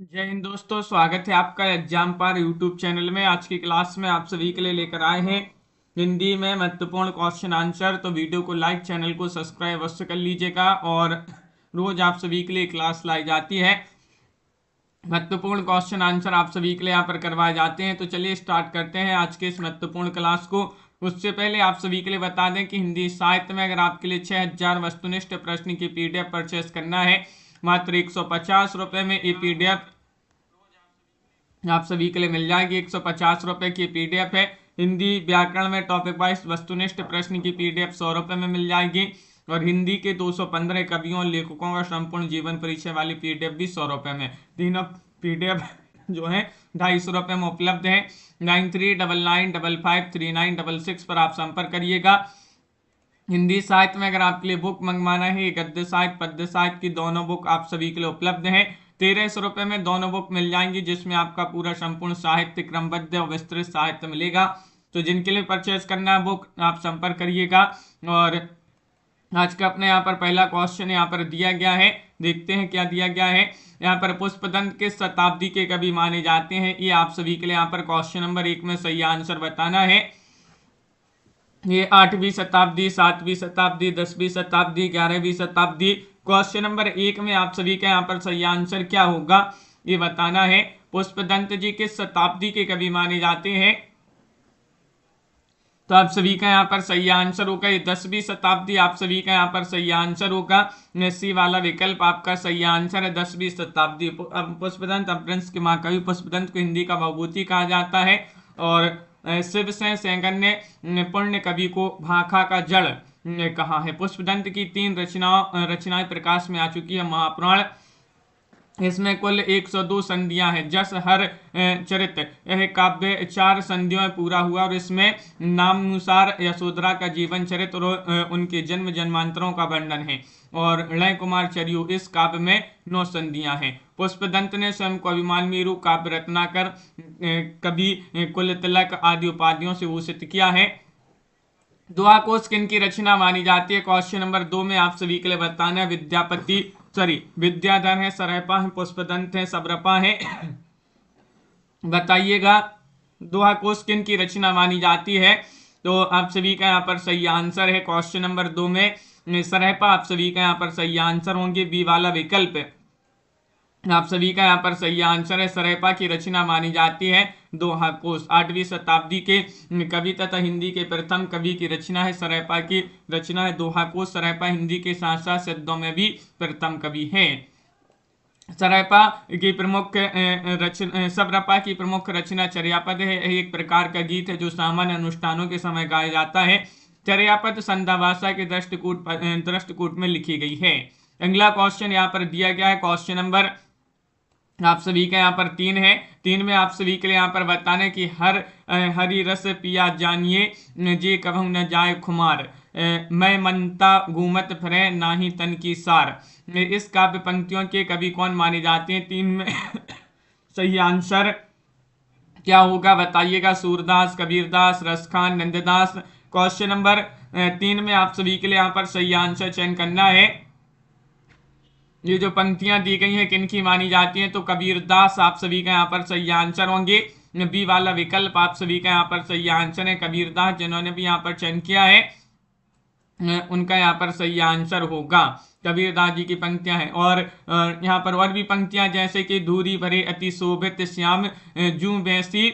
जय हिंद दोस्तों, स्वागत है आपका एग्जाम पार यूट्यूब चैनल में। आज की क्लास में आप सभी के लिए लेकर आए हैं हिंदी में महत्वपूर्ण क्वेश्चन आंसर। तो वीडियो को लाइक, चैनल को सब्सक्राइब अवश्य कर लीजिएगा। और रोज आप सभी के लिए क्लास लाई जाती है, महत्वपूर्ण क्वेश्चन आंसर आप सभी के लिए यहाँ पर करवाए जाते हैं। तो चलिए स्टार्ट करते हैं आज के इस महत्वपूर्ण क्लास को। उससे पहले आप सभी के लिए बता दें कि हिंदी साहित्य में अगर आपके लिए 6000 वस्तुनिष्ठ प्रश्न की पीडीएफ परचेस करना है, मात्र 150 रुपये में ये पीडीएफ आप सभी के लिए मिल जाएगी। 150 रुपये की पीडीएफ है। हिंदी व्याकरण में टॉपिक वाइज वस्तुनिष्ठ प्रश्न की पीडीएफ 100 रुपये में मिल जाएगी। और हिंदी के 215 कवियों और लेखकों का संपूर्ण जीवन परिचय वाली पीडीएफ भी 100 रुपये में। तीनों पीडीएफ जो है 250 रुपये में उपलब्ध है। 9399553966 पर आप संपर्क करिएगा। हिंदी साहित्य में अगर आपके लिए बुक मंगवाना है, गद्य साहित्य पद्य साहित्य की दोनों बुक आप सभी के लिए उपलब्ध है। 1300 रुपये में दोनों बुक मिल जाएंगी, जिसमें आपका पूरा संपूर्ण साहित्य क्रमबद्ध और विस्तृत साहित्य मिलेगा। तो जिनके लिए परचेज करना है बुक, आप संपर्क करिएगा। और आज का अपने यहाँ पर पहला क्वेश्चन यहाँ पर दिया गया है, देखते हैं क्या दिया गया है। यहाँ पर पुष्पदंत किस शताब्दी के कवि माने जाते हैं, ये आप सभी के लिए यहाँ पर क्वेश्चन नंबर 1 में सही आंसर बताना है। ये 8वीं शताब्दी, 7वीं शताब्दी, 10वीं शताब्दी, 11वीं शताब्दी। क्वेश्चन नंबर 1 में आप सभी का यहाँ पर सही आंसर क्या होगा ये बताना है। पुष्पदंत जी किस शताब्दी के कवि माने जाते हैं, तो आप सभी का यहाँ पर सही आंसर होगा ये 10वीं शताब्दी। आप सभी का यहाँ पर सही आंसर होगा, सी वाला विकल्प आपका सही आंसर है, 10वीं शताब्दी। पुष्पदंत अपभ्रंश के महाकवि पुष्पदंत को हिंदी का भवभूति कहा जाता है। और शिवसेन सेंगर ने पुण्य कवि को भाखा का जड़ कहा है। पुष्पदंत की 3 रचनाएं प्रकाश में आ चुकी है। महापुराण, इसमें कुल 102 संधियां हैं। जस हर चरित, यह काव्य 4 संधियों में पूरा हुआ। और इसमें नामानुसार यशोधरा का जीवन चरित्र और उनके जन्म जन्मांतरों का वर्णन है। और लय कुमार चरियु, इस काव्य में 9 संधियां हैं। पुष्पदंत ने स्वयं को अभिमान मेरु काव्य रत्नाकर, कवि कुल तिलक आदि उपाधियों से भूषित किया है। दुआ कोश किन की रचना मानी जाती है, क्वेश्चन नंबर 2 में आप सभी के लिए बताना है। विद्याधर है, सरयपा है, पुष्पदंत है, सबरपा है। बताइएगा दोहा कोश किन की रचना मानी जाती है, तो आप सभी का यहाँ पर सही आंसर है क्वेश्चन नंबर 2 में सरयपा। आप सभी का यहाँ पर सही आंसर होंगे, बी वाला विकल्प आप सभी का यहाँ पर सही आंसर है। सरयपा की रचना मानी जाती है दोहा कोश। 8वीं शताब्दी के कवि तथा हिंदी के प्रथम कवि की रचना है। सरयपा की रचना है दोहा कोश। सरयपा हिंदी के साथ साथ शब्दों में भी प्रथम कवि है। सरयपा की प्रमुख रचना सबरपा की प्रमुख रचना चर्यापद है। यह एक प्रकार का गीत है जो सामान्य अनुष्ठानों के समय गाया जाता है। चर्यापद संध्या भाषा के दृष्टकूट में लिखी गई है। अगला क्वेश्चन यहाँ पर दिया गया है, क्वेश्चन नंबर आप सभी का यहाँ पर 3 है। 3 में आप सभी के लिए यहाँ पर बताने कि हरी रस पिया जानिए, जे कहूँ न जाए खुमार, मैं मनता घूमत फिरे नाही तन की सार। इस काव्य पंक्तियों के कवि कौन माने जाते हैं, 3 में सही आंसर क्या होगा बताइएगा। सूरदास, कबीरदास, रसखान, नंददास। क्वेश्चन नंबर 3 में आप सभी के लिए यहाँ पर सही आंसर चयन करना है। ये जो पंक्तियां दी गई हैं किनकी मानी जाती हैं, तो कबीरदास आप सभी का यहाँ पर सही आंसर होंगे। बी वाला विकल्प आप सभी का यहाँ पर सही आंसर है। कबीरदास जिन्होंने भी यहाँ पर चयन किया है उनका यहाँ पर सही आंसर होगा। कबीरदास जी की पंक्तियां हैं। और यहाँ पर और भी पंक्तियां जैसे कि धूरी भरे अति शोभित श्याम, जू बैसी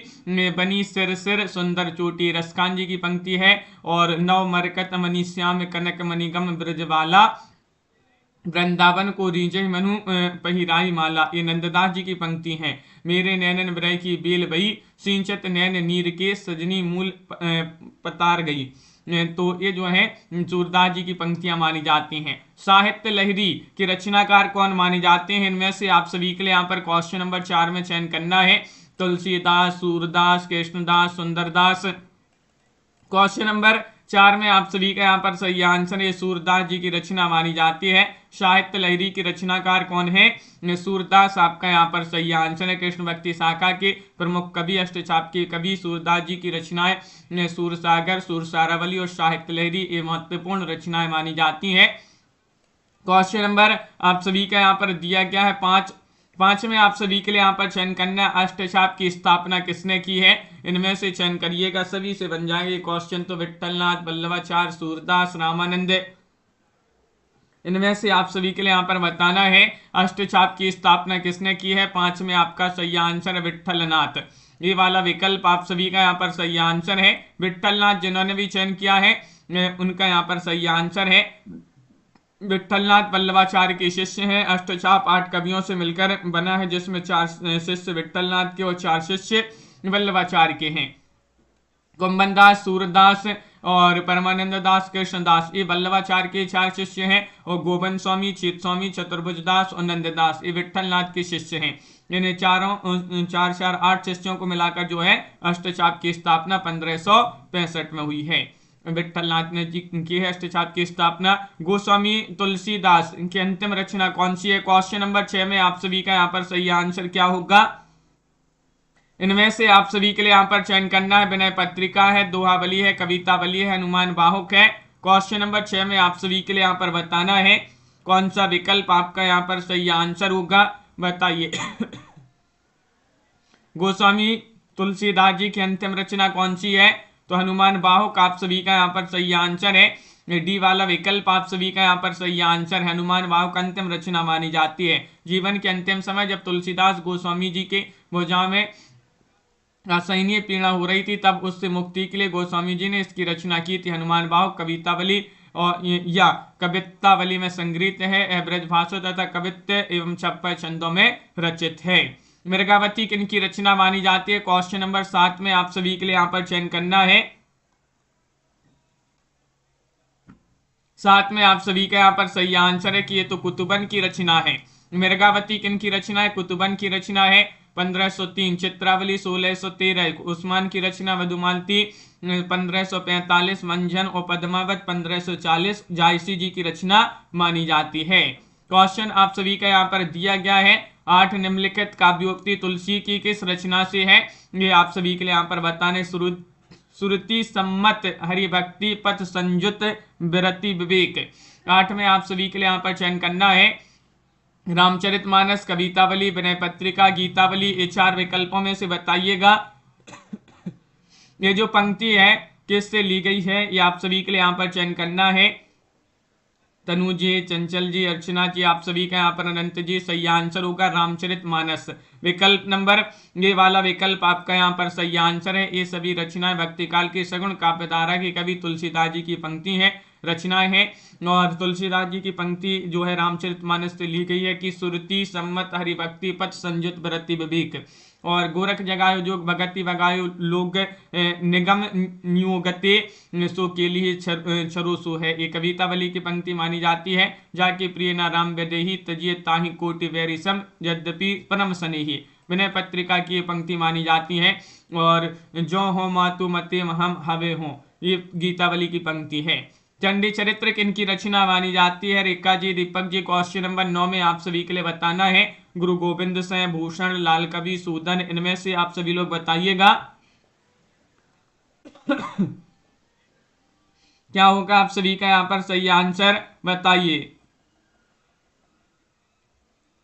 बनी सिर सिर सुंदर चोटी, रसखान जी की पंक्ति है। और नव मरकत मनी श्याम कनक मणिगम ब्रजवाला, वृंदावन को रीझे मनु पहिराई माला, ये नंददास जी की पंक्ति हैं। मेरे नैनन विरह की बेल बही, सिंचत नैन नीर के सजनी मूल पतार गई। तो ये जो है सूरदास जी की पंक्तियां मानी जाती हैं। साहित्य लहरी के रचनाकार कौन माने जाते हैं, इनमें से आप सभी के लिए यहाँ पर क्वेश्चन नंबर 4 में चयन करना है। तुलसीदास, सूरदास, कृष्णदास, सुंदरदास। क्वेश्चन नंबर 4 में आप सभी का यहाँ पर सही आंसर है, सूरदास जी की रचना मानी जाती है। साहित्य लहरी के रचनाकार कौन है, सूरदास आपका यहाँ पर सही आंसर है। कृष्ण भक्ति शाखा के प्रमुख कवि, अष्टचाप के कवि सूरदास जी की रचनाएं सूरसागर, सूरसारावली और साहित्य लहरी ये महत्वपूर्ण रचनाएं मानी जाती हैं। क्वेश्चन नंबर आप सभी का यहाँ पर दिया गया है 5। पांचवें आप सभी के लिए यहाँ पर चयन करना है, अष्टचाप की स्थापना किसने की है? इनमें से चयन करिएगा, सभी से बन जाएंगे क्वेश्चन। तो विट्ठलनाथ, वल्लभाचार्य, सूरदास, रामानंद। इनमें से आप सभी के लिए यहाँ पर बताना है अष्टचाप की स्थापना किसने की है। पांच में आपका सही आंसर है विट्ठलनाथ। ये वाला विकल्प आप सभी का यहाँ पर सही आंसर है। विट्ठलनाथ जिन्होंने भी चयन किया है उनका यहाँ पर सही आंसर है। विट्ठलनाथ वल्लभाचार्य के शिष्य हैं। अष्टचाप 8 कवियों से मिलकर बना है, जिसमें 4 शिष्य विट्ठलनाथ के और 4 शिष्य वल्लभाचार्य के हैं। कुंभन दास, सूरदास और परमानंद दास, कृष्णदास, ये वल्लभाचार्य के 4 शिष्य हैं। और गोविंद स्वामी, चित स्वामी, चतुर्भुज दास और नंददास ये विट्ठलनाथ के शिष्य हैं। इन्हें चारों 4 8 शिष्यों को मिलाकर जो है अष्टचाप की स्थापना 1565 में हुई है। विट्ठलनाथ ने जी की है अष्टचाप की स्थापना। गोस्वामी तुलसीदास इनकी अंतिम रचना कौन सी है? क्वेश्चन नंबर 6 में आप सभी का यहाँ पर सही आंसर क्या होगा? इनमें से आप सभी के लिए यहाँ पर चयन करना है। विनय पत्रिका है, दोहावली है, कवितावली है, हनुमान बाहुक है। क्वेश्चन नंबर 6 में आप सभी के लिए यहाँ पर बताना है कौन सा विकल्प आपका यहाँ पर सही आंसर होगा, बताइए। गोस्वामी तुलसीदास जी की अंतिम रचना कौन सी है? तो हनुमान बाहुक आप सभी का यहाँ पर सही आंसर है। डी वाला विकल्प आप सभी का यहाँ पर सही आंसर है। हनुमान बाहुक अंतिम रचना मानी जाती है। जीवन के अंतिम समय जब तुलसीदास गोस्वामी जी के भुजाओं में असहनीय पीड़ा हो रही थी, तब उससे मुक्ति के लिए गोस्वामी जी ने इसकी रचना की थी। हनुमान बाहुक कवितावली और या कवितावली में संग्रहित है। ब्रजभाषा तथा कवित्व एवं छप्पन छंदों में रचित है। मृगावती किनकी रचना मानी जाती है? क्वेश्चन नंबर 7 में आप सभी के लिए यहाँ पर चयन करना है। 7 में आप सभी का यहाँ पर सही आंसर है कि ये तो कुतुबन की रचना है। मृगावती किनकी रचना है? कुतुबन की रचना है। 1503 चित्रावली, 1613 उस्मान की रचना, मधुमालती 1545 मंझन और पद्मावत 1540 जायसी जी की रचना मानी जाती है। क्वेश्चन आप सभी का यहाँ पर दिया गया है 8 निम्नलिखित काव्योक्ति तुलसी की किस रचना से है? ये आप सभी के लिए यहाँ पर बताने। सुरति सम्मत, हरिभक्ति, पथ संयुत, विरति विवेक। 8 में आप सभी के लिए यहाँ पर चयन करना है। रामचरितमानस, कवितावली, विनय पत्रिका, गीतावली, ये 4 विकल्पों में से बताइएगा। ये जो पंक्ति है किससे ली गई है, ये आप सभी के लिए यहाँ पर चयन करना है। तनु जी, चंचल जी, अर्चना जी, आप सभी का यहाँ पर अनंत जी। सही आंसर होगा रामचरितमानस। विकल्प नंबर ये वाला विकल्प आपका यहाँ पर सही आंसर है। ये सभी रचनाएं भक्ति काल की सगुण काव्यधारा की कवि तुलसीदास जी की पंक्ति है, रचनाएं हैं। और तुलसीदास जी की पंक्ति जो है रामचरितमानस से ली गई है कि सुरति सम्मत, हरिभक्ति, पथ संयुत, विरति विवेक। और गोरख जगायो जोग भगति वगायो लोग निगम नियोगते सो के लिए छरो सो है। ये कवितावली की पंक्ति मानी जाती है। जाके प्रिय ना राम वेदेही तजिए ताहि कोटि वैरिसम यद्यपि परम स्नेही। विनय पत्रिका की ये पंक्ति मानी जाती है। और जो हो मातु मते हम हवे हो, ये गीतावली की पंक्ति है। चंडी चरित्र किनकी रचना मानी जाती है? रेखा जी, दीपक जी। क्वेश्चन नंबर 9 में आप सभी के लिए बताना है। गुरु गोविंद सिंह, भूषण, लाल कवि, सूदन, इनमें से आप सभी लोग बताइएगा क्या होगा आप सभी का यहाँ पर सही आंसर, बताइए।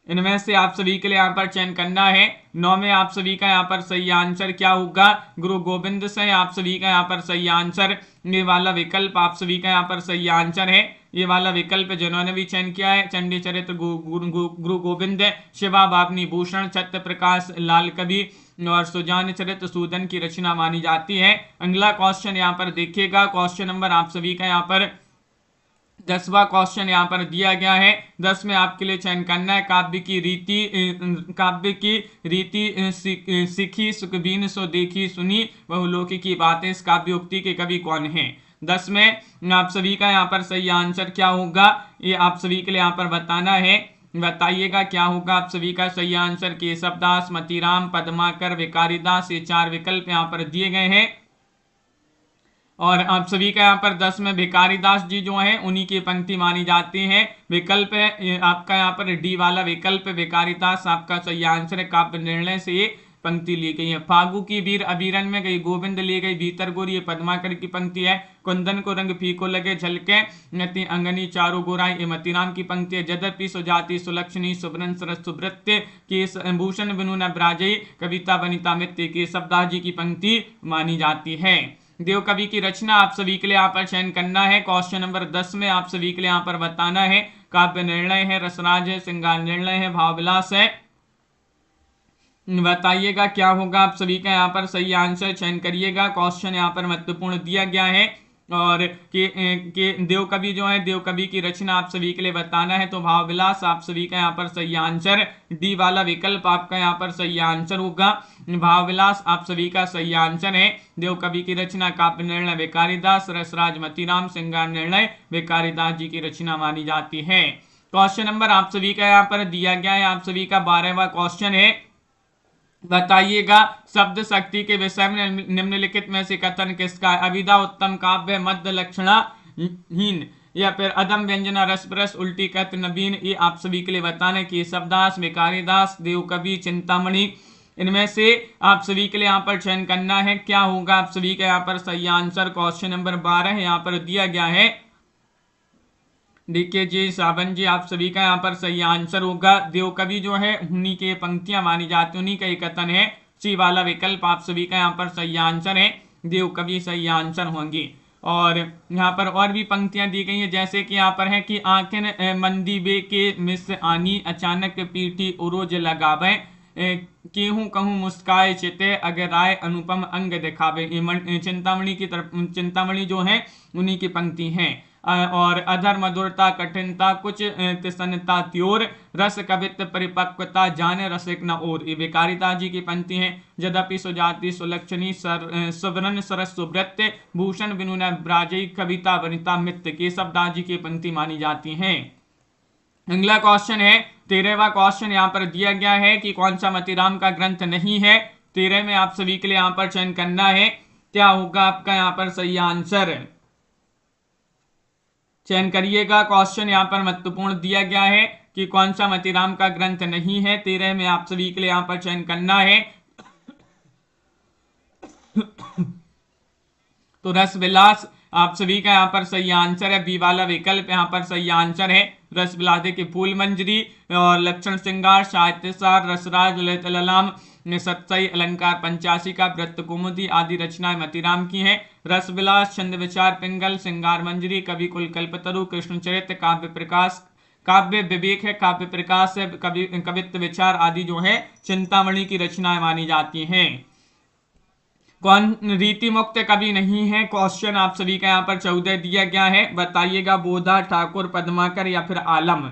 इनमें से आप सभी के लिए यहाँ पर चयन करना है। 9 में आप सभी का यहाँ पर सही आंसर क्या होगा? गुरु गोविंद से आप सभी का यहाँ पर सही आंसर। ये वाला विकल्प आप सभी का यहाँ पर सही आंसर है। ये वाला विकल्प जिन्होंने भी चयन किया है। चंडी चरित्र गुरु गोविंद, शिवा बाबनी, भूषण, छत्र प्रकाश, लाल कवि और सुजान चरित्र सूदन की रचना मानी जाती है। अगला क्वेश्चन यहाँ पर देखिएगा। क्वेश्चन नंबर आप सभी का यहाँ पर 10वां क्वेश्चन यहाँ पर दिया गया है। 10 में आपके लिए चयन करना है। काव्य की रीति सीखी सुखबीन सो देखी सुनी बहुलोकी की बातें। इस काव्योक्ति के कवि कौन हैं? 10 में आप सभी का यहाँ पर सही आंसर क्या होगा, ये आप सभी के लिए यहाँ पर बताना है। बताइएगा क्या होगा आप सभी का सही आंसर। केशवदास, मतीराम, पद्माकर, विकारीदास, ये 4 विकल्प यहाँ पर दिए गए हैं। और आप सभी का यहाँ पर 10 में भिखारीदास जी जो हैं उन्हीं की पंक्ति मानी जाती है। विकल्प है आपका यहाँ पर डी वाला विकल्प भिखारीदास आपका सही आंसर है। काव्य निर्णय से पंक्ति ली गई है। फागु की वीर अबीरन में गई गोविंद ली गई भीतर गोरी, ये पद्माकर की पंक्ति है। कुंदन को रंग फीको लगे झलके नति अंगनी चारों गोराई, ये मतीराम की पंक्ति है। जदपि सुजाति सुलक्षणी सुब्रन सरस सुभृत्य की भूषण बिनु न ब्राजई, कविता वनिता मित्य की शब्दास जी की पंक्ति मानी जाती है। देव कवि की रचना आप सभी के लिए यहाँ पर चयन करना है। क्वेश्चन नंबर 10 में आप सभी के लिए यहाँ पर बताना है। काव्य निर्णय है, रसराज है, श्रृंगार निर्णय है, भावविलास है। बताइएगा क्या होगा आप सभी का यहाँ पर सही आंसर चयन करिएगा। क्वेश्चन यहाँ पर महत्वपूर्ण दिया गया है और कि देव कवि जो है, देव कवि की रचना आप सभी के लिए बताना है। तो भावविलास आप सभी का यहाँ पर सही आंसर, डी वाला विकल्प आपका यहाँ पर सही आंसर होगा। भावविलास आप सभी का सही आंसर है। देव कवि की रचना काव्य निर्णय वे कालिदास, रसराज मतीराम, श्रृंगार निर्णय वे कालिदास जी की रचना मानी जाती है। क्वेश्चन नंबर आप सभी का यहाँ पर दिया गया है, आप सभी का 12वां क्वेश्चन है। बताइएगा शब्द शक्ति के विषय में निम्नलिखित में से कथन किसका है। अविदा उत्तम काव्य, मध्य लक्षणाहीन, या फिर अदम व्यंजना रसप्रस, उल्टी कथ नवीन। ये आप सभी के लिए बताना है कि शब्दास में कालिदास, देव कवि, चिंतामणि, इनमें से आप सभी के लिए यहाँ पर चयन करना है। क्या होगा आप सभी का यहाँ पर सही आंसर। क्वेश्चन नंबर 12 यहाँ पर दिया गया है। डीके जी, सावन जी, आप सभी का यहाँ पर सही आंसर होगा। देव कवि जो है उन्हीं के पंक्तियां मानी जाती, उन्हीं का कथन है। सी वाला विकल्प आप सभी का यहाँ पर सही आंसर है। देव कवि सही आंसर होंगी। और यहाँ पर और भी पंक्तियां दी गई हैं, जैसे कि यहाँ पर है कि आंखें मंदीबे के मिस्र आनी, अचानक पीठी उरोज लगावे, केहूं कहूं मुस्काए चिते, अगर आए अनुपम अंग दिखावे। चिंतामणि की तरफ, चिंतामणि जो है उन्हीं की पंक्ति है। और अधर मधुरता कठिनता कुछ तिसनता त्योर, रस कवित्व परिपक्वता जाने रसिक न और, ये कालिदास जी की पंक्ति है। यद्यपि सुजाति सुलक्षणी सुवर्ण सरस सुभृत्य, भूषण बिनु न ब्राजई, कविता वनिता मित्य की शब्दास जी की पंक्ति मानी जाती है। अगला क्वेश्चन है 13वां क्वेश्चन यहाँ पर दिया गया है कि कौन सा मतीराम का ग्रंथ नहीं है। 13 में आप सभी के लिए यहाँ पर चयन करना है। क्या होगा आपका यहाँ पर सही आंसर, चयन करिएगा। क्वेश्चन यहाँ पर महत्वपूर्ण दिया गया है कि कौन सा मतीराम का ग्रंथ नहीं है। 13 में आप सभी के लिए यहाँ पर चयन करना है। तो रसविलास आप सभी का यहाँ पर सही आंसर है। बी वाला विकल्प यहाँ पर सही आंसर है। रसविलास की फूल मंजरी और लक्षण श्रृंगार, साहित्यसार, रसराज, ललित ललाम, सत्सई, अलंकार, पंचाशिका, वृत्त कुमुदी आदि रचनाएं मतीराम की हैं। रसविलास, छंद विचार, पिंगल, श्रृंगार मंजरी, कवि कुल कल्पतरु, कृष्ण चरित्र, काव्य प्रकाश, काव्य विवेक है, काव्य प्रकाश है, कवित्व विचार आदि जो है चिंतामणि की रचनाएं मानी जाती हैं। कौन रीति मुक्त कवि नहीं है। क्वेश्चन आप सभी का यहाँ पर 14 दिया गया है। बताइएगा बोधा, ठाकुर, पद्माकर या फिर आलम।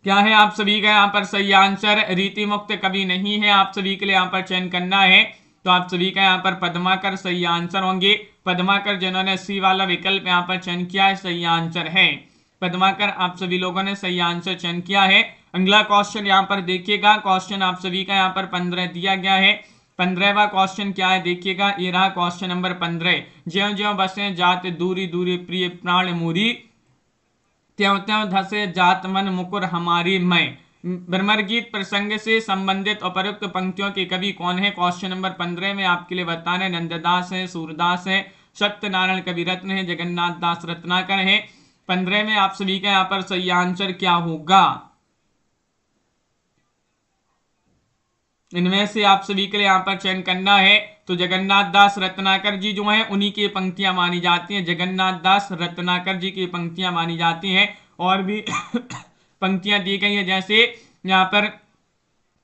क्या है आप सभी का यहाँ पर सही आंसर। रीति मुक्त कवि नहीं है, आप सभी के लिए यहाँ पर चयन करना है। तो आप सभी का यहाँ पर पद्माकर सही आंसर होंगे। पद्माकर जिन्होंने सी वाला विकल्प यहाँ पर चयन किया है सही आंसर है। पद्माकर आप सभी लोगों ने सही आंसर चयन किया है। अगला क्वेश्चन यहाँ पर देखिएगा। क्वेश्चन आप सभी का यहाँ पर 15 दिया गया है। 15वां क्वेश्चन क्या है देखिएगा। ये रहा क्वेश्चन नंबर 15। ज्यों ज्यों बसे जात दूरी दूरी प्रिय प्राण मूरी, त्यों त्यों धसे जात मन मुकुर हमारी मैं। भ्रमर गीत प्रसंग से संबंधित उपयुक्त पंक्तियों के कवि कौन है। क्वेश्चन नंबर 15 में आपके लिए बताना है। नंददास है, सूरदास है, सत्यनारायण कविरत्न है, जगन्नाथ दास रत्नाकर है। 15 में आप सभी का यहाँ पर सही आंसर क्या होगा। इनमें से आप सभी के लिए यहाँ पर चयन करना है। तो जगन्नाथ दास रत्नाकर जी जो हैं उन्हीं की पंक्तियां मानी जाती हैं। जगन्नाथ दास रत्नाकर जी की पंक्तियां मानी जाती हैं। और भी पंक्तियां दी गई हैं, जैसे यहाँ पर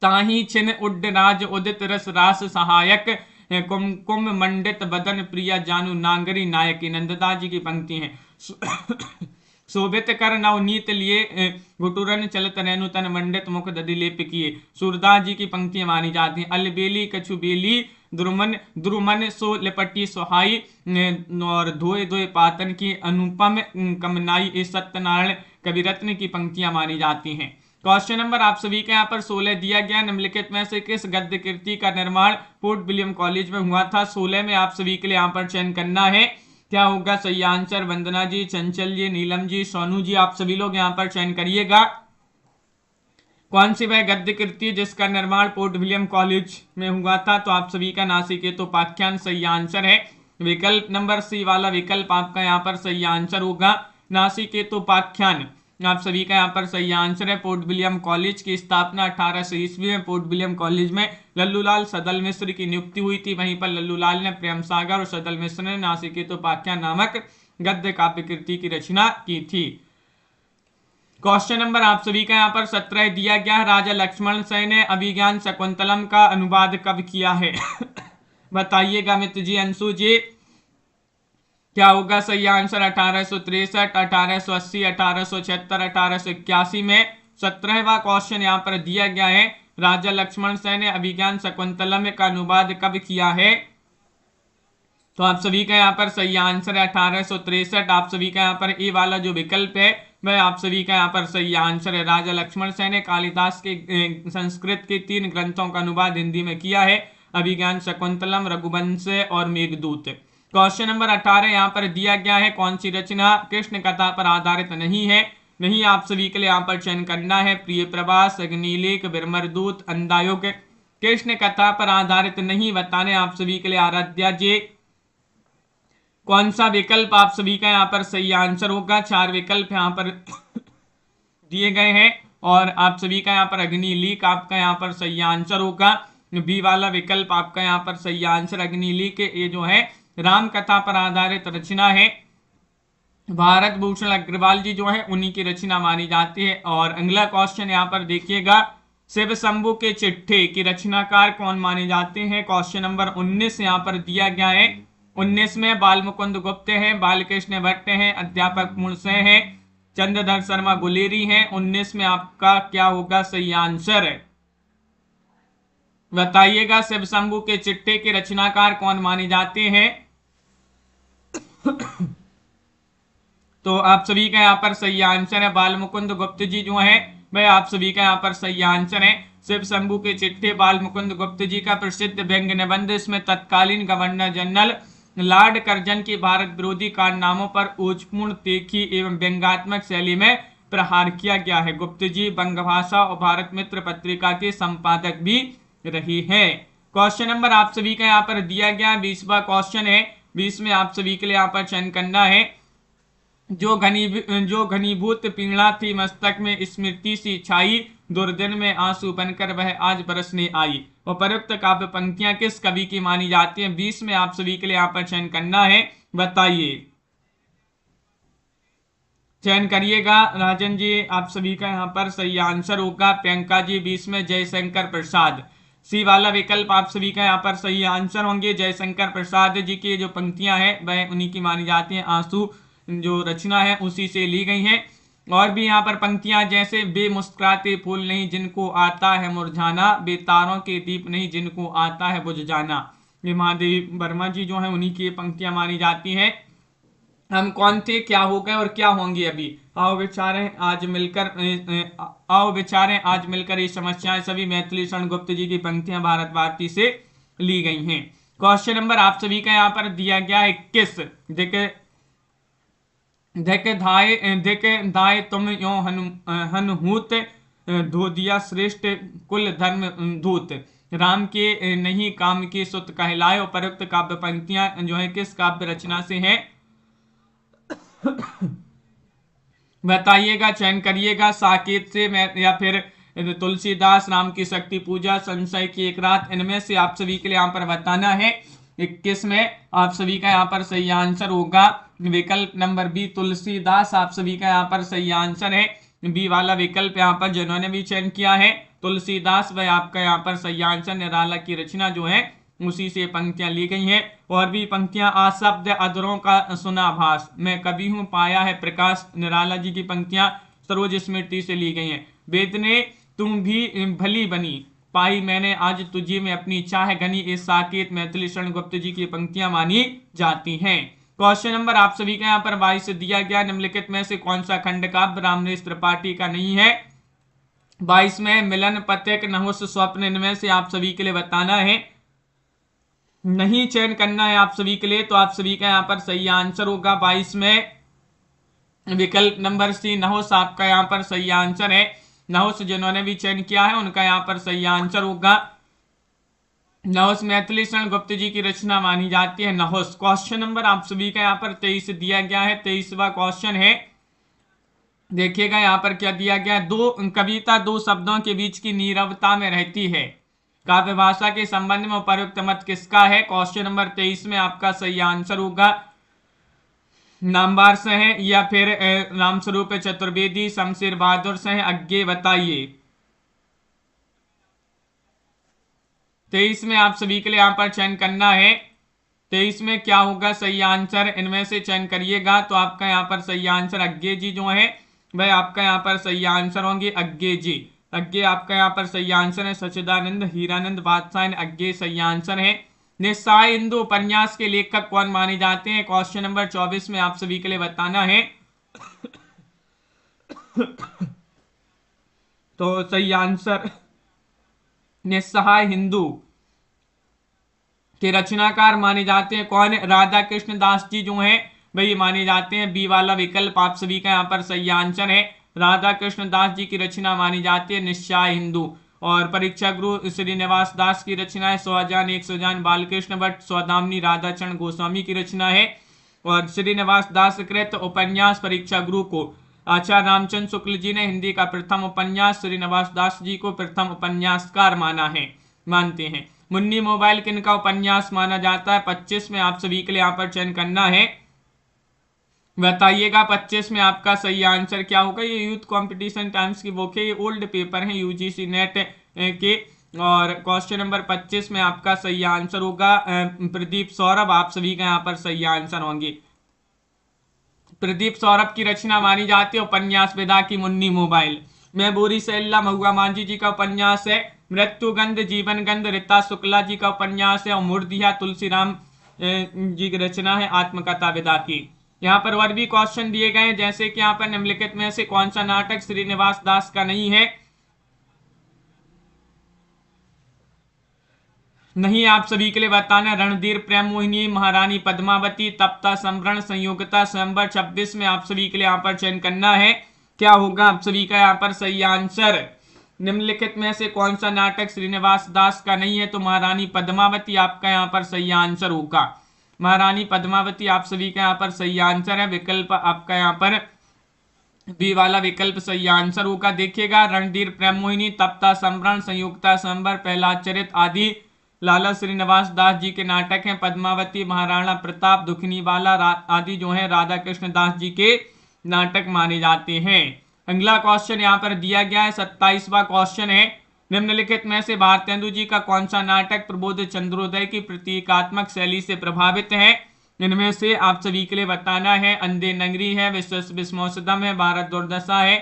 ताही छिन उड्ड राज उदित रस रास सहायक, कुम मंडित बदन प्रिया जानू नांगरी नायकी। नंददास जी की पंक्ति है। शोभित कर नवनीत लिए घुटुरन चलत रेणु तन मंडित मुख दधि लेप किए। सूरदास जी की पंक्तियां मानी जाती हैं। अलबेली कछु बेली द्रुमन द्रुमन सो लिपटी सुहाई, और धोए धोए पातन की अनुपम कमनाई। इस सत्यनारायण कविरत्न की पंक्तियां मानी जाती हैं। क्वेश्चन नंबर आप सभी के यहाँ पर 16 दिया गया। निम्नलिखित में से किस गद्य कृति का निर्माण पोर्ट विलियम कॉलेज में हुआ था। 16 में आप सभी के लिए यहाँ पर चयन करना है। क्या होगा सही आंसर। वंदना जी, चंचल जी, नीलम जी, सोनू जी, आप सभी लोग यहाँ पर चयन करिएगा। कौन सी वह गद्य कृति जिसका निर्माण पोर्ट विलियम कॉलेज में हुआ था? तो आप सभी का नासिकेतोपाख्यान सही आंसर है। विकल्प नंबर सी वाला विकल्प आपका यहाँ पर सही आंसर होगा, नासिकेतोपाख्यान आप सभी का यहाँ पर सही आंसर है। पोर्ट विलियम कॉलेज की स्थापना 1800 ईस्वी में पोर्ट विलियम कॉलेज में लल्लूलाल सदल मिश्र की नियुक्ति हुई थी। वहीं पर लल्लूलाल ने प्रेम सागर और सदल मिश्र ने नासिकेतोपाख्यान नामक गद्य काव्य कृति की रचना की थी। क्वेश्चन नंबर आप सभी का यहाँ पर 17 दिया गया है, राजा लक्ष्मण सेन ने अभिज्ञान शकुंतलम का अनुवाद कब किया है? बताइएगा मित्र जी, अंशु जी, क्या होगा सही आंसर? 1863, 1880, 1876, 1881 में। 17वां क्वेश्चन यहाँ पर दिया गया है, राजा लक्ष्मण सेन ने अभिज्ञान शकुंतलम का अनुवाद कब किया है? तो आप सभी का यहाँ पर सही आंसर है 1863। आप सभी का यहाँ पर ए वाला जो विकल्प है वह आप सभी का यहाँ पर सही आंसर है। राजा लक्ष्मण सेन ने कालिदास के संस्कृत के 3 ग्रंथों का अनुवाद हिंदी में किया है, अभिज्ञान शकुंतलम, रघुवंश और मेघदूत। क्वेश्चन नंबर 18 यहाँ पर दिया गया है, कौन सी रचना कृष्ण कथा पर आधारित नहीं है? नहीं आप सभी के लिए यहाँ पर चयन करना है, प्रिय प्रवास, अग्निलेख, बिरमरदूत, अंधायुग। कृष्ण कथा पर आधारित नहीं बताने आप सभी के लिए आराध्या जी, कौन सा विकल्प आप सभी का यहाँ पर सही आंसर होगा? 4 विकल्प यहाँ पर दिए गए हैं और आप सभी का यहाँ पर अग्निलीक आपका यहाँ पर सही आंसर होगा। बी वाला विकल्प आपका यहाँ पर सही आंसर अग्निलीक, ये जो है राम कथा पर आधारित रचना है। भारत भूषण अग्रवाल जी जो है उन्हीं की रचना मानी जाती है। और अगला क्वेश्चन यहाँ पर देखिएगा, शिव शंभु के चिट्ठे की रचनाकार कौन माने जाते हैं? क्वेश्चन नंबर 19 यहाँ पर दिया गया है। 19 में बालमुकुंद गुप्त हैं, बालकृष्ण भट्ट हैं, अध्यापक मुणसे हैं, चंद्रधर शर्मा गुलेरी हैं। 19 में आपका क्या होगा सही आंसर? बताइएगा, शिव शंभु के चिट्ठे के रचनाकार कौन माने जाते हैं? तो आप सभी का यहाँ पर सही आंसर है बालमुकुंद गुप्त जी जो है वह आप सभी का यहाँ पर सही आंसर है। शिव शंभु के चिट्ठे बालमुकुंद गुप्त जी का प्रसिद्ध व्यंग निबंध, इसमें तत्कालीन गवर्नर जनरल लॉर्ड कर्जन की भारत विरोधी कारनामों पर ओजपूर्ण, तीखी एवं व्यंग्यात्मक शैली में प्रहार किया गया है। गुप्त जी बंगभाषा और भारत मित्र पत्रिका के संपादक भी रही है। क्वेश्चन नंबर आप सभी का यहाँ पर दिया गया 20वां क्वेश्चन है। 20 में आप सभी के लिए यहाँ पर चयन करना है, जो घनीभूत पीड़ा थी मस्तक में स्मृति सी छाई, दुर्दिन में आंसू बनकर वह आज बरसने आई। उपरोक्त काव्य पंक्तियां किस कवि की मानी जाती हैं? 20 में आप सभी के लिए यहाँ पर चयन करना है, बताइए, चयन करिएगा। राजन जी आप सभी का यहाँ पर सही आंसर होगा प्रियंका जी 20 में जयशंकर प्रसाद। सी वाला विकल्प आप सभी का यहाँ पर सही आंसर होंगे। जयशंकर प्रसाद जी की जो पंक्तियां हैं वह उन्हीं की मानी जाती हैं। आंसू जो रचना है उसी से ली गई हैं। और भी यहाँ पर पंक्तियां जैसे बेमुस्कुराते फूल नहीं जिनको आता है मुरझाना, बेतारों के दीप नहीं जिनको आता है बुझ जाना, ये महादेव वर्मा जी जो है उन्हीं की पंक्तियां मानी जाती हैं। हम कौन थे, क्या हो गए और क्या होंगे अभी? आओ विचारें आज मिलकर ये समस्याएं सभी मैथिली शरण गुप्त जी की पंक्तियां भारत भारती से ली गई हैं। क्वेश्चन नंबर आप सभी का यहाँ पर दिया गया है 21। देखे धाय तुम यो हनहूत, धो दिया श्रेष्ठ कुल धर्म दूत, राम के नहीं काम के सुत कहलाए। उपरोक्त काव्य पंक्तियां जो है किस काव्य रचना से हैं? बताइएगा, चयन करिएगा। साकेत से या फिर तुलसीदास, राम की शक्ति पूजा, संशय की एक रात, इनमें से आप सभी के लिए यहाँ पर बताना है। 21 में आप सभी का यहाँ पर सही आंसर होगा विकल्प नंबर बी तुलसीदास। आप सभी का यहाँ पर सही आंसर है बी वाला विकल्प यहाँ पर जिन्होंने भी चयन किया है तुलसीदास, वह आपका यहाँ पर सही आंसर। निराला की रचना जो है उसी से पंक्तियां ली गई हैं। और भी पंक्तियां, आशब्द अधरों का सुनाभास, मैं कभी हूं पाया है प्रकाश, निराला जी की पंक्तियां सरोज स्मृति से ली गई हैं। वेद ने तुम भी भली बनी, पाई मैंने आज तुझे में अपनी चाह घनी, इस साकेत मैथिली शरण गुप्त जी की पंक्तियां मानी जाती हैं। क्वेश्चन नंबर आप सभी का यहाँ पर 22 दिया गया, निम्नलिखित में से कौन सा खंड काव्य रामनेश त्रिपाठी का नहीं है? 22 में मिलन, पथिक, नहुष, स्वप्न, इनमें से आप सभी के लिए बताना है। नहीं चयन करना है आप सभी के लिए, तो आप सभी का यहाँ पर सही आंसर होगा 22 में विकल्प नंबर सी नहुष आपका यहाँ पर सही आंसर है। नहुस जिन्होंने भी चयन किया है उनका यहाँ पर सही आंसर होगा नहुस मैथिली शरण गुप्त जी की रचना मानी जाती है नहुस। क्वेश्चन नंबर आप सभी का यहाँ पर 23 दिया गया है। 23वां क्वेश्चन है, देखिएगा यहाँ पर क्या दिया गया है। कविता दो शब्दों के बीच की नीरवता में रहती है। काव्य भाषा के संबंध में उपयुक्त मत किसका है? क्वेश्चन नंबर 23 में आपका सही आंसर होगा नामवार से है या फिर रामस्वरूप चतुर्वेदी, शमशेर बहादुर से है, आगे बताइए। 23 में आप सभी के लिए यहाँ पर चयन करना है। 23 में क्या होगा सही आंसर, इनमें से चयन करिएगा। तो आपका यहाँ पर सही आंसर अज्ञे जी जो है वह आपका यहाँ पर सही आंसर होंगे अज्ञे जी। अज्ञे आपका यहाँ पर सही आंसर है। सच्चिदानंद हीरानंद बादशाह अज्ञे सही आंसर है। निस्सहाय हिंदू उपन्यास के लेखक कौन माने जाते हैं? क्वेश्चन नंबर 24 में आप सभी के लिए बताना है। तो सही आंसर निस्सहाय हिंदू के रचनाकार माने जाते हैं कौन? राधा कृष्ण दास जी जो हैं वही माने जाते हैं। बी वाला विकल्प आप सभी का यहाँ पर सही आंसर है। राधा कृष्ण दास जी की रचना मानी जाती है निस्सहाय हिंदू। और परीक्षा गुरु श्रीनिवास दास की रचना है 100 जान 100 जान। बालकृष्ण भट्ट सौदामिनी राधाचरण गोस्वामी की रचना है। और श्रीनिवास दास कृत उपन्यास परीक्षा गुरु को आचार्य रामचंद्र शुक्ल जी ने हिंदी का प्रथम उपन्यास श्रीनिवास दास जी को प्रथम उपन्यासकार मानते हैं। मुन्नी मोबाइल किनका उपन्यास माना जाता है? 25 में आप सभी के लिए यहाँ पर चयन करना है, बताइएगा। 25 में आपका सही आंसर क्या होगा? ये यूथ कंपटीशन टाइम्स की बुक है, ये ओल्ड पेपर है यूजीसी नेट के। और क्वेश्चन नंबर 25 में आपका सही आंसर होगा प्रदीप सौरभ, आप सभी का यहाँ पर सही आंसर होंगे। प्रदीप सौरभ की रचना मानी जाती है उपन्यास विधा की मुन्नी मोबाइल। महबूरी सैल्ला महुआ मांझी जी का उपन्यास है। मृत्युगंध जीवन गंध रीता शुक्ला जी का उपन्यास है। और मुर्दिया तुलसीराम जी की रचना है आत्मकथा विधा की। यहाँ पर और भी क्वेश्चन दिए गए हैं, जैसे कि यहाँ पर निम्नलिखित में से कौन सा नाटक श्रीनिवास दास का नहीं है? नहीं आप सभी के लिए बताना। रणधीर प्रेम मोहिनी, महारानी पद्मावती, तप्ता संवरण, संयोगिता स्वयंवर। 26 में आप सभी के लिए यहाँ पर चयन करना है, क्या होगा आप सभी का यहाँ पर सही आंसर। निम्नलिखित में से कौन सा नाटक श्रीनिवास दास का नहीं है? तो महारानी पद्मावती आपका यहाँ पर सही आंसर होगा। महारानी पद्मावती आप सभी का यहाँ पर सही आंसर है। विकल्प आपका यहाँ पर बी वाला विकल्प सही आंसर होगा। देखिएगा, रणधीर प्रेम मोहिनी, तप्ता संवरण, संयुक्ता स्वयंवर, प्रहलाद चरित आदि लाला श्रीनिवास दास जी के नाटक हैं। पद्मावती, महाराणा प्रताप, दुखनी वाला आदि जो है राधा कृष्ण दास जी के नाटक माने जाते हैं। अगला क्वेश्चन यहाँ पर दिया गया है, 27वां क्वेश्चन है। निम्नलिखित में से भारतेंदु जी का कौन सा नाटक प्रबोध चंद्रोदय की प्रतीकात्मक शैली से प्रभावित है? इनमें से आप सभी के लिए बताना है। अंधे नगरी है, विश्वसदम है, भारत दुर्दशा है,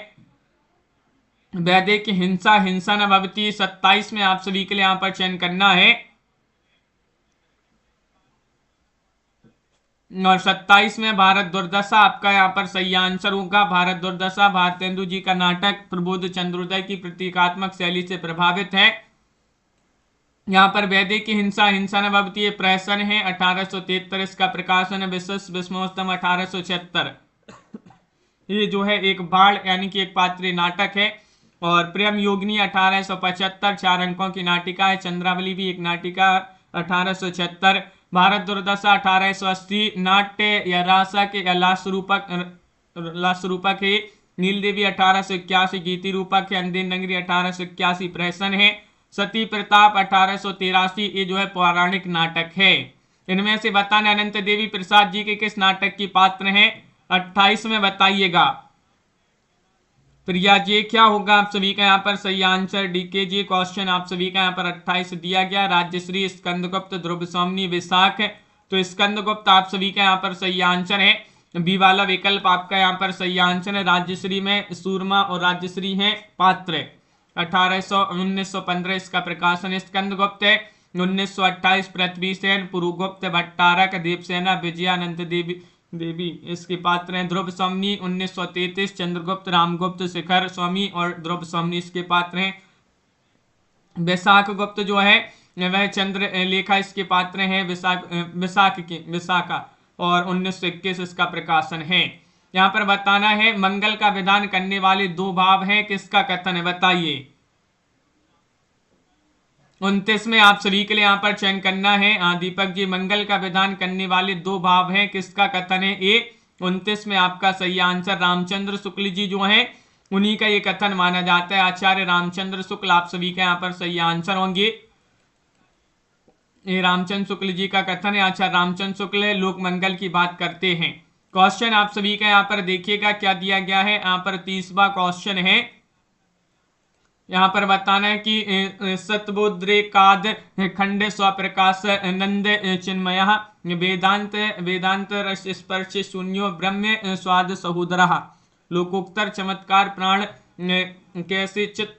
वैदिक हिंसा हिंसा न भवती। 27 में आप सभी के लिए यहाँ पर चयन करना है। और 27 में भारत दुर्दशा आपका यहाँ पर सही आंसर होगा। भारत दुर्दशा भारतेंदु जी का नाटक प्रबोध चंद्रोदय की प्रतीकात्मक शैली से प्रभावित है। यहाँ पर वैदिक की हिंसा हिंसा न भवती प्रहसन है, 1873 का प्रकाशन है। विश्वोत्तम 1876 ये जो है एक बाढ़ यानी कि एक पात्रीय नाटक है। और प्रेम योगिनी 1875 4 अंकों की नाटिका है। चंद्रावली भी एक नाटिका 1876। भारत दुर्दशा 1880 नाट्य या रासा के या लाश रूपक है। नील देवी 1881 गीति रूपक है। अंधे नगरी 1881 प्रहसन है। सती प्रताप 1883 ये जो है पौराणिक नाटक है। इनमें से बताना अनंत देवी प्रसाद जी के किस नाटक की पात्र हैं? 28 में बताइएगा। प्रिया जी क्या होगा आप सभी का यहाँ पर सही आंसर? डीके जी क्वेश्चन आप सभी का यहाँ पर 28 दिया गया। राज्यश्री, स्कंदगुप्त, ध्रुव स्वामी, विशाख। तो स्कंदगुप्त आप सभी का यहाँ पर सही आंसर है। बी वाला विकल्प आपका यहाँ पर सही आंसर है। राज्यश्री में सूरमा और राज्यश्री है पात्र। 1915 इसका प्रकाशन। स्कंदगुप्त है 1928 पृथ्वी सेन, पुरुगुप्त, भट्टारक, देवसेना, विजयानंद देवी इसके पात्र हैं। ध्रुव स्वामी 1933 चंद्रगुप्त, रामगुप्त, शिखर स्वामी और ध्रुव स्वामी इसके पात्र हैं। वैशाख गुप्त जो है वह चंद्र लेखा इसके पात्र हैं। विशाखा और 1921 इसका प्रकाशन है। यहाँ पर बताना है मंगल का विधान करने वाले दो भाव हैं, किसका कथन है बताइए। 29 में आप सभी के लिए यहाँ पर चयन करना है। दीपक जी, मंगल का विधान करने वाले दो भाव हैं, किसका कथन है। ए 29 में आपका सही आंसर रामचंद्र शुक्ल जी जो है उन्हीं का ये कथन माना जाता है। आचार्य रामचंद्र शुक्ल आप सभी का यहाँ पर सही आंसर होंगे। ये रामचंद्र शुक्ल जी का कथन है। आचार्य रामचंद्र शुक्ल लोक मंगल की बात करते हैं। क्वेश्चन आप सभी का यहाँ पर देखिएगा क्या दिया गया है। यहाँ पर 30वां क्वेश्चन है। यहाँ पर बताना है कि सतबोद्रेकाद खंड स्वप्रकाश नंद चिन्मय वेदांत वेदांत रस स्पर्श शून्यो ब्रह्म स्वाद सहोदर लोकोत्तर चमत्कार प्राण कैसे चित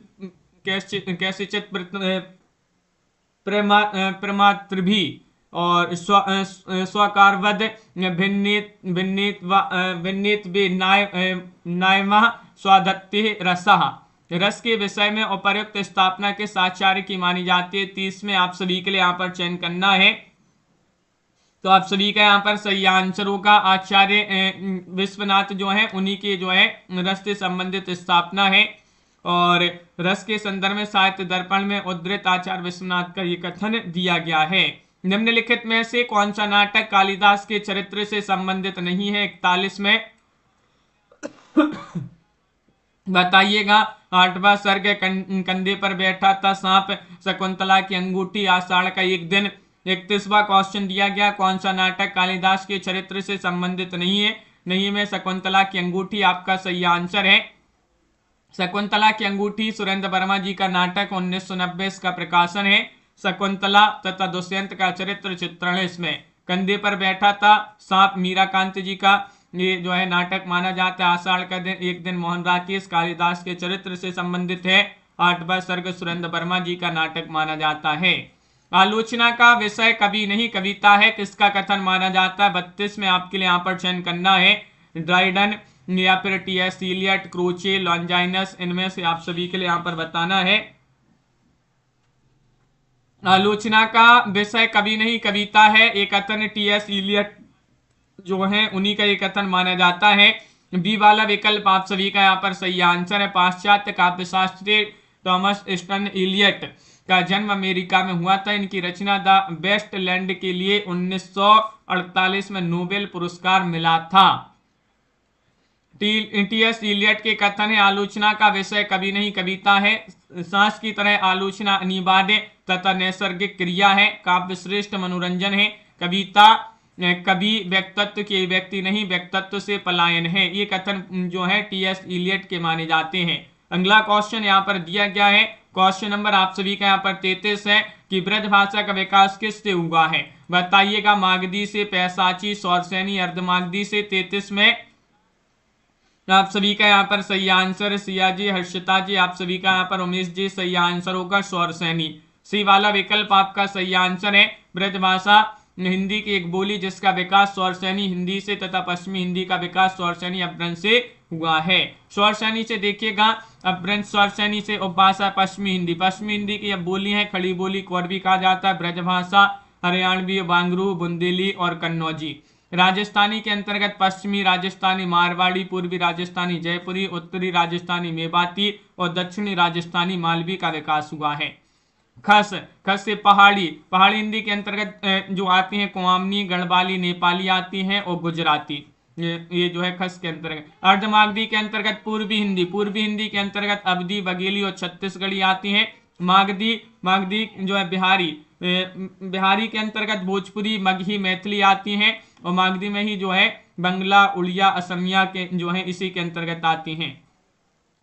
प्रमातृभि और स्वकारवद भिन्नित वे नायम स्वादत्ति रसः रस के विषय में उपर्युक्त स्थापना के साचार्य की मानी जाती है। 30 में आप सभी के लिए यहाँ पर चयन करना है। तो आप सभी का यहाँ पर सही आंसर होगा आचार्य विश्वनाथ जो है उन्हीं के जो है रस से संबंधित स्थापना है। और रस के संदर्भ में साहित्य दर्पण में उद्धृत आचार्य विश्वनाथ का ये कथन दिया गया है। निम्नलिखित में से कौन सा नाटक कालिदास के चरित्र से संबंधित नहीं है। 41 में बताइएगा। 8वां सर्ग कंधे पर बैठा था सांप, शकुंतला की अंगूठी, आषाढ़ का एक दिन। 31वां क्वेश्चन दिया गया कौन सा नाटक कालिदास के चरित्र से संबंधित नहीं है। नहीं में शकुंतला की अंगूठी आपका सही आंसर है। शकुंतला की अंगूठी सुरेंद्र वर्मा जी का नाटक 1990 का प्रकाशन है। शकुंतला तथा दुष्यंत का चरित्र चित्रण है इसमें। कंधे पर बैठा था सांप मीराकांत जी का ये जो है नाटक माना जाता है। आषाढ़ का दिन एक दिन मोहन राकेश कालिदास के चरित्र से संबंधित है। 8वां सर्ग सुरेंद्र वर्मा जी का नाटक माना जाता है। आलोचना का विषय कवि नहीं कविता है, किसका कथन माना जाता है। 32 में आपके लिए यहाँ पर चयन करना है। ड्राइडन या फिर टी.एस. इलियट, क्रोचे, लॉन्जाइनस, इनमें से आप सभी के लिए यहाँ पर बताना है। आलोचना का विषय कवि नहीं कविता है। एक कथन टी.एस. इलियट जो है उन्हीं का ये कथन माना जाता है। बी वाला विकल्प आप सभी का यहाँ पर सही आंसर है। पाश्चात्य काव्यशास्त्री थॉमस स्टन इलियट का जन्म अमेरिका में हुआ था। इनकी रचना द वेस्ट लैंड के लिए 1948 में नोबेल पुरस्कार मिला था। टी.एस. इलियट के कथन है आलोचना का विषय कवि नहीं कविता है। सांस की तरह आलोचना अनिवार्य तथा नैसर्गिक क्रिया है। काव्य श्रेष्ठ मनोरंजन है। कविता कवि व्यक्तित्व के व्यक्ति नहीं व्यक्तित्व से पलायन है। ये कथन जो है टी.एस. इलियट के माने जाते हैं। अगला क्वेश्चन यहाँ पर दिया गया है। क्वेश्चन नंबर आप सभी का यहाँ पर 33 है कि ब्रज भाषा का विकास किससे हुआ है। बताइएगा। मागधी से, पैसाची, सौरसैनी, अर्धमागधी से। 33 में आप सभी का यहाँ पर सही आंसर सिया जी, हर्षिता जी, आप सभी का यहाँ पर उमेश जी सही आंसर होगा सौरसैनी। सी वाला विकल्प आपका सही आंसर है। ब्रजभाषा हिंदी की एक बोली जिसका विकास सौरसैनी हिंदी से तथा पश्चिमी हिंदी का विकास सौरसैनी अपभ्रंश से हुआ है। सौरसैनी से देखिएगा अपभ्रंश सौरसैनी से। उपभाषा पश्चिमी हिंदी की अब बोली है। खड़ी बोली को भी कहा जाता है। ब्रजभाषा हरियाणवी, बांगरू, बुंदेली और कन्नौजी। राजस्थानी के अंतर्गत पश्चिमी राजस्थानी मारवाड़ी, पूर्वी राजस्थानी जयपुरी, उत्तरी राजस्थानी मेवाती और दक्षिणी राजस्थानी मालवी का विकास हुआ है। खस से पहाड़ी हिंदी के अंतर्गत जो आती हैं कुमाऊनी, गढ़वाली, नेपाली आती हैं और गुजराती। ये जो है खस के अंतर्गत। अर्धमागधी के अंतर्गत पूर्वी हिंदी के अंतर्गत अवधी, बघेली और छत्तीसगढ़ी आती हैं। मागधी जो है बिहारी के अंतर्गत भोजपुरी, मगही, मैथिली आती हैं और मागधी में ही जो है बंगला, उड़िया, असमिया के जो है इसी के अंतर्गत आती हैं।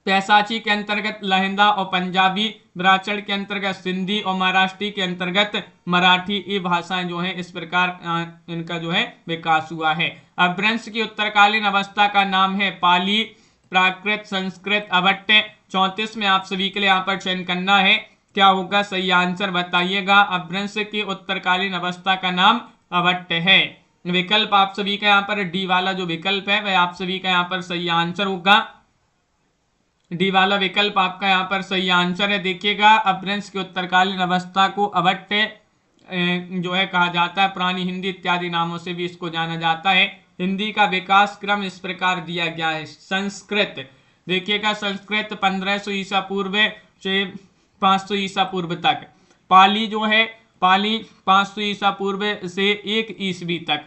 पैसाची के अंतर्गत लहिंदा और पंजाबी, ब्राचड़ के अंतर्गत सिंधी और महाराष्ट्री के अंतर्गत मराठी। ये भाषाएं जो हैं इस प्रकार इनका जो है विकास हुआ है। अपभ्रंश की उत्तरकालीन अवस्था का नाम है पाली, प्राकृत, संस्कृत, अभट्ट। 34 में आप सभी के लिए यहाँ पर चयन करना है। क्या होगा सही आंसर बताइएगा। अपभ्रंश की उत्तरकालीन अवस्था का नाम अभट्ट है। विकल्प आप सभी का यहाँ पर डी वाला जो विकल्प है वह आप सभी का यहाँ पर सही आंसर होगा। डी वाला विकल्प आपका यहाँ पर सही आंसर है। देखिएगा अपभ्रंश की उत्तरकालीन अवस्था को अभट्ट जो है कहा जाता है। पुरानी हिंदी इत्यादि नामों से भी इसको जाना जाता है। हिंदी का विकास क्रम इस प्रकार दिया गया है। संस्कृत, देखिएगा संस्कृत 1500 ईसा पूर्व से 500 ईसा पूर्व तक। पाली जो है, पाली 500 ईसा पूर्व से 1 ईस्वी तक।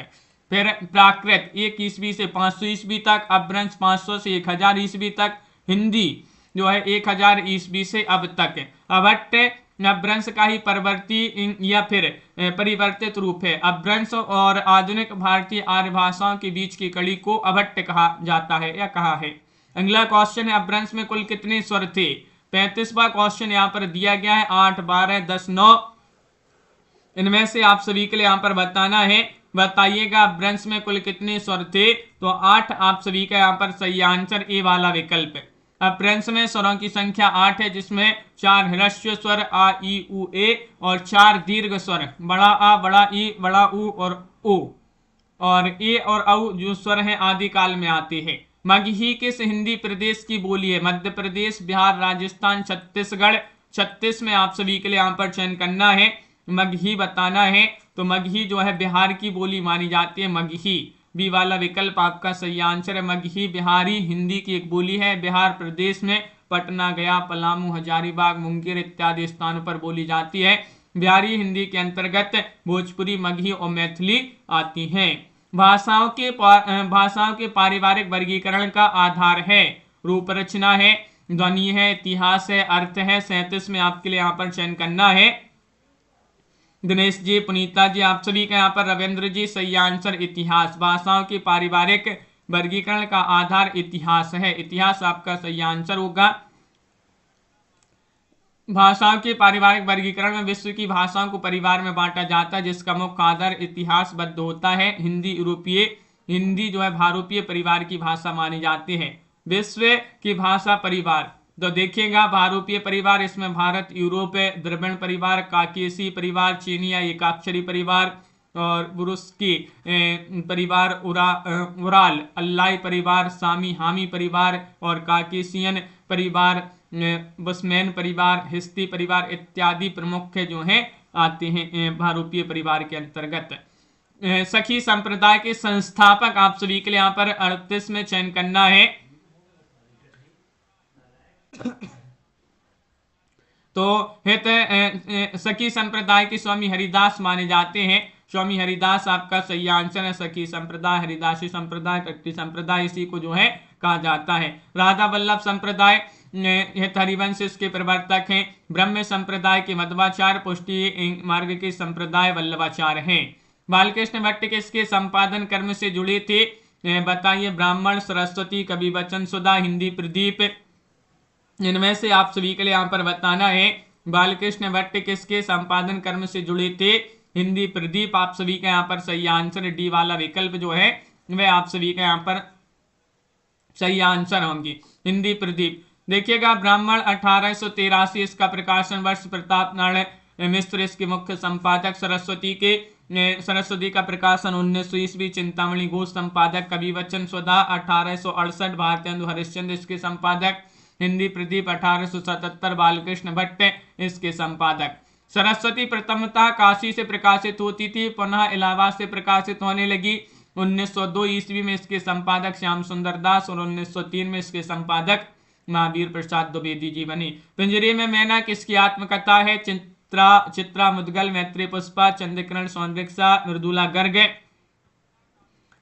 फिर प्राकृत 1 ईस्वी से 500 ईस्वी तक। अपभ्रंश 500 से 1000 ईस्वी तक। हिंदी जो है 1000 ईस्वी से अब तक। अभट्ट अपभ्रंश का ही परवर्ती या फिर परिवर्तित रूप है। अपभ्रंश और आधुनिक भारतीय आर्य भाषाओं के बीच की कड़ी को अभट्ट कहा जाता है या कहा है। अगला क्वेश्चन है, अपभ्रंश में कुल कितने स्वर थे? 35वां क्वेश्चन यहाँ पर दिया गया है, 8, 12, 10, 9। इनमें से आप सभी के लिए यहाँ पर बताना है। बताइएगा अपभ्रंश में कुल कितने स्वर थे? तो 8 आप सभी का यहाँ पर सही आंसर ए वाला विकल्प है। अपभ्रंश में स्वरों की संख्या 8 है, जिसमें 4 ह्रस्व स्वर आ ई उ ए और 4 दीर्घ स्वर बड़ा आ, बड़ा ई, बड़ा उ और ओ, और ए और औ जो स्वर हैं आदिकाल में आते हैं। मगही किस हिंदी प्रदेश की बोली है? मध्य प्रदेश, बिहार, राजस्थान, छत्तीसगढ़। 36 में आप सभी के लिए यहाँ पर चयन करना है, मगही बताना है। तो मगही जो है बिहार की बोली मानी जाती है। मगही बी वाला विकल्प आपका सही आंसर है। मगही बिहारी हिंदी की एक बोली है। बिहार प्रदेश में पटना, गया, पलामू, हजारीबाग, मुंगेर इत्यादि स्थानों पर बोली जाती है। बिहारी हिंदी के अंतर्गत भोजपुरी, मगही और मैथिली आती हैं। भाषाओं के पारिवारिक वर्गीकरण का आधार है। रूप रचना है, ध्वनि है, इतिहास है, अर्थ है। 37 में आपके लिए यहाँ पर चयन करना है। दिनेश जी, पुनीता जी, आप सभी का यहाँ पर, रविंद्र जी, सही आंसर इतिहास। भाषाओं के पारिवारिक वर्गीकरण का आधार इतिहास है। इतिहास आपका सही आंसर होगा। भाषाओं के पारिवारिक वर्गीकरण में विश्व की भाषाओं को परिवार में बांटा जाता है, जिसका मुख्य आधार इतिहासबद्ध होता है। हिंदी जो है भारोपीय परिवार की भाषा मानी जाती है। विश्व की भाषा परिवार, तो देखिएगा भारोपीय परिवार, इसमें भारत, यूरोप, द्रविड़ परिवार, काकेसी परिवार, चीनिया एकाक्षरी परिवार और बुरुस्की परिवार, उराल अल्लाई परिवार, सामी हामी परिवार और काकेसियन परिवार, बसमैन परिवार, हिस्ती परिवार इत्यादि प्रमुख जो हैं आते हैं भारोपीय परिवार के अंतर्गत। सखी संप्रदाय के संस्थापक आप सभी के लिए यहाँ पर 38 में चयन करना है। तो हित सखी संप्रदाय के स्वामी हरिदास माने जाते हैं। स्वामी हरिदास आपका सही आंसर है। सखी संप्रदाय, हरिदासी संप्रदाय, कट्टी संप्रदाय, इसी को जो है कहा जाता है। राधा वल्लभ संप्रदाय हरिवंश इसके प्रवर्तक हैं। ब्रह्म संप्रदाय के मध्वाचार्य, पुष्टि मार्ग के संप्रदाय वल्लभाचार्य हैं। बालकृष्ण भट्ट किसके संपादन कर्म से जुड़े थे? बताइए। ब्राह्मण, सरस्वती, कवि वचन सुधा, हिंदी प्रदीप। इनमें से आप सभी के लिए यहाँ पर बताना है, बालकृष्ण भट्ट किसके संपादन कर्म से जुड़े थे? हिंदी प्रदीप आप सभी का यहाँ पर सही आंसर। डी वाला विकल्प जो है वह आप सभी का यहाँ पर सही आंसर होंगी, हिंदी प्रदीप। देखिएगा ब्राह्मण 1883 इसका प्रकाशन वर्ष। प्रताप नारायण मिश्र इसके मुख्य संपादक। सरस्वती का प्रकाशन 1900 ईस्वी। चिंतामणि घोष संपादक। कवि वचन सुधा 1868 भारतेंदु हरिश्चंद्र इसके संपादक। हिंदी प्रदीप 1877 बालकृष्ण भट्ट इसके संपादक। सरस्वती प्रथमतः काशी से प्रकाशित होती थी, पुनः इलाहाबाद से प्रकाशित होने लगी। 1902 ईस्वी में इसके संपादक श्याम सुंदर दास और 1903 में इसके संपादक महावीर प्रसाद द्विवेदी जी बनी। पिंजरे में मैना किसकी आत्मकथा है? चित्रा मुदगल, मैत्री पुष्पा, चंद्रकिरण सौंदर्यसा, मृदुला गर्ग।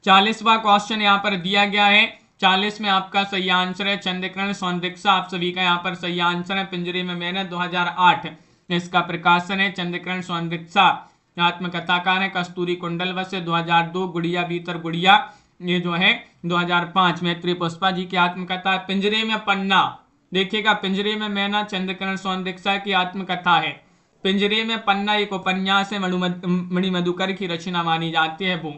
40वां क्वेश्चन यहाँ पर दिया गया है। 40 में आपका सही आंसर है चंद्रकिरण सौंदर्यसा। आप सभी का यहाँ पर सही आंसर है। पिंजरे में मैना 2008 इसका प्रकाशन है। चंद्रकिरण सौंदर्यसा आत्मकथाकार है। कस्तूरी कुंडल वसे 2002। गुड़िया भीतर गुड़िया ये जो है 2005। मैत्री पुष्पा जी की आत्मकथा। पिंजरे में पन्ना, देखिएगा पिंजरे में मैना चंद्रकिरण सौंदर्यसा की आत्मकथा है। पिंजरे में पन्ना एक उपन्यास है, मणि मधुकर की रचना मानी जाती है वो।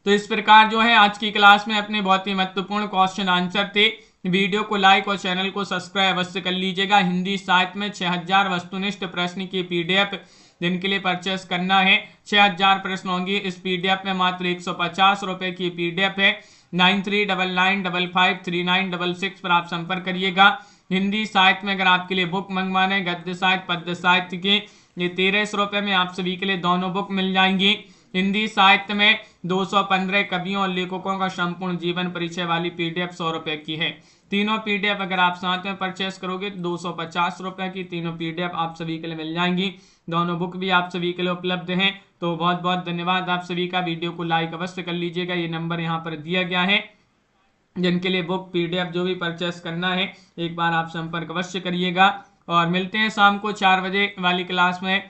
तो इस प्रकार जो है आज की क्लास में अपने बहुत ही महत्वपूर्ण क्वेश्चन आंसर थे। वीडियो को लाइक और चैनल को सब्सक्राइब अवश्य कर लीजिएगा। हिंदी साहित्य में 6000 वस्तुनिष्ठ प्रश्न की पीडीएफ जिनके लिए परचेस करना है, 6000 प्रश्न होंगे इस पीडीएफ में। मात्र 150 रुपए की पीडीएफ है। 9399553966 पर आप संपर्क करिएगा। हिंदी साहित्य में अगर आपके लिए बुक मंगवाने, गद्य साहित्य, पद्य साहित्य की, ये 1300 रुपए में आप सभी के लिए दोनों बुक मिल जाएंगी। हिंदी साहित्य में 215 कवियों और लेखकों का संपूर्ण जीवन परिचय वाली पीडीएफ 100 रुपए की है। तीनों पीडीएफ अगर आप साथ में परचेस करोगे तो 250 रुपए की तीनों पीडीएफ आप सभी के लिए मिल जाएंगी। दोनों बुक भी आप सभी के लिए उपलब्ध हैं। तो बहुत बहुत धन्यवाद आप सभी का। वीडियो को लाइक अवश्य कर लीजिएगा। ये नंबर यहाँ पर दिया गया है, जिनके लिए बुक पीडीएफ जो भी परचेस करना है एक बार आप संपर्क अवश्य करिएगा। और मिलते हैं शाम को 4 बजे वाली क्लास में,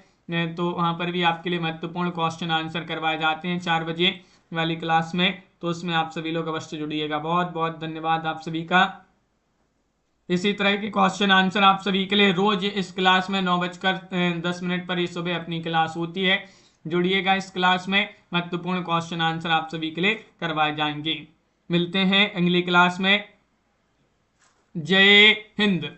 तो वहाँ पर भी आपके लिए महत्वपूर्ण क्वेश्चन आंसर करवाए जाते हैं 4 बजे वाली क्लास में, तो उसमें आप सभी लोग अवश्य जुड़िएगा। बहुत बहुत धन्यवाद आप सभी का। इसी तरह के क्वेश्चन आंसर आप सभी के लिए रोज इस क्लास में 9:10 पर ही सुबह अपनी क्लास होती है। जुड़िएगा इस क्लास में, महत्वपूर्ण क्वेश्चन आंसर आप सभी के लिए करवाए जाएंगे। मिलते हैं अगली क्लास में। जय हिंद।